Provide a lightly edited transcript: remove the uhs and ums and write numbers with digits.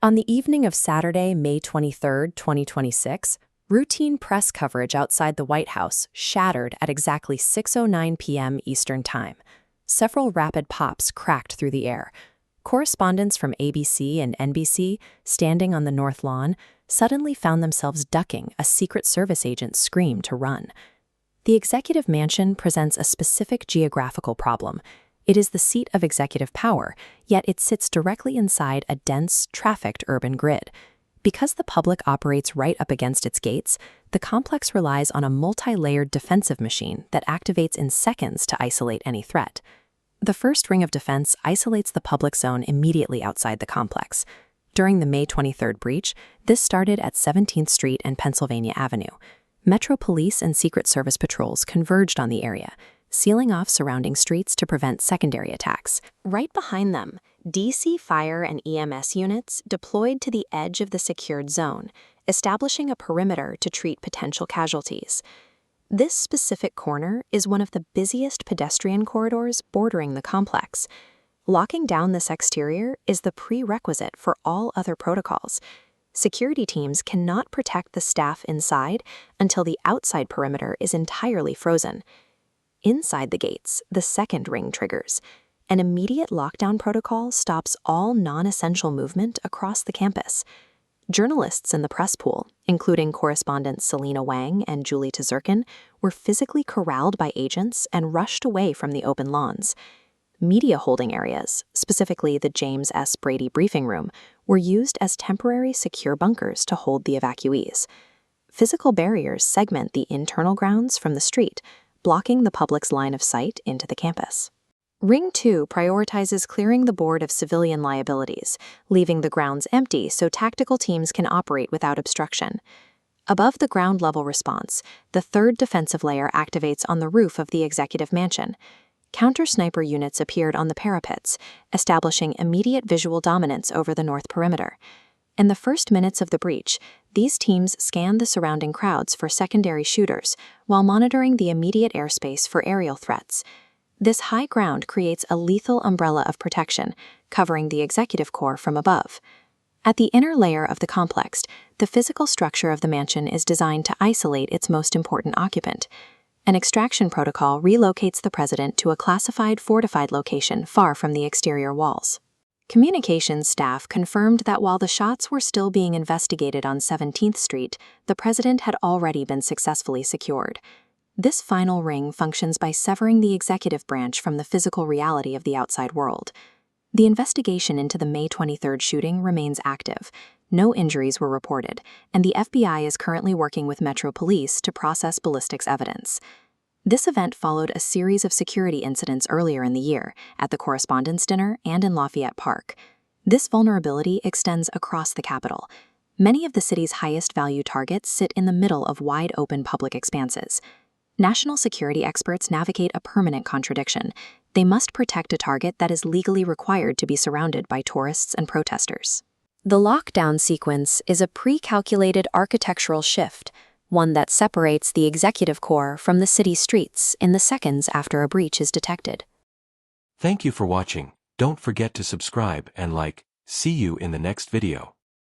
On the evening of Saturday, May 23, 2026, routine press coverage outside the White House shattered at exactly 6:09 p.m. Eastern Time. Several rapid pops cracked through the air. Correspondents from ABC and NBC, standing on the North Lawn, suddenly found themselves ducking a Secret Service agent's scream to run. The executive mansion presents a specific geographical problem. It is the seat of executive power, yet it sits directly inside a dense, trafficked urban grid. Because the public operates right up against its gates, the complex relies on a multi-layered defensive machine that activates in seconds to isolate any threat. The first ring of defense isolates the public zone immediately outside the complex. During the May 23rd breach, this started at 17th Street and Pennsylvania Avenue. Metro Police and Secret Service patrols converged on the area, sealing off surrounding streets to prevent secondary attacks. Right behind them, DC fire and EMS units deployed to the edge of the secured zone, establishing a perimeter to treat potential casualties. This specific corner is one of the busiest pedestrian corridors bordering the complex. Locking down this exterior is the prerequisite for all other protocols. Security teams cannot protect the staff inside until the outside perimeter is entirely frozen. Inside the gates, the second ring triggers. An immediate lockdown protocol stops all non-essential movement across the campus. Journalists in the press pool, including correspondents Selena Wang and Julie Tzurkin, were physically corralled by agents and rushed away from the open lawns. Media holding areas, specifically the James S. Brady briefing room, were used as temporary secure bunkers to hold the evacuees. Physical barriers segment the internal grounds from the street, blocking the public's line of sight into the campus. Ring 2 prioritizes clearing the board of civilian liabilities, leaving the grounds empty so tactical teams can operate without obstruction. Above the ground-level response, the third defensive layer activates on the roof of the executive mansion. Counter-sniper units appeared on the parapets, establishing immediate visual dominance over the north perimeter. In the first minutes of the breach, these teams scanned the surrounding crowds for secondary shooters while monitoring the immediate airspace for aerial threats. This high ground creates a lethal umbrella of protection, covering the executive core from above. At the inner layer of the complex, the physical structure of the mansion is designed to isolate its most important occupant. An extraction protocol relocates the president to a classified fortified location far from the exterior walls. Communications staff confirmed that while the shots were still being investigated on 17th Street, the president had already been successfully secured. This final ring functions by severing the executive branch from the physical reality of the outside world. The investigation into the May 23rd shooting remains active. No injuries were reported, and the FBI is currently working with Metro Police to process ballistics evidence. This event followed a series of security incidents earlier in the year, at the Correspondents' Dinner and in Lafayette Park. This vulnerability extends across the Capitol. Many of the city's highest-value targets sit in the middle of wide-open public expanses. National security experts navigate a permanent contradiction. They must protect a target that is legally required to be surrounded by tourists and protesters. The lockdown sequence is a pre-calculated architectural shift, one that separates the executive core from the city streets in the seconds after a breach is detected. Thank you for watching. Don't forget to subscribe and like. See you in the next video.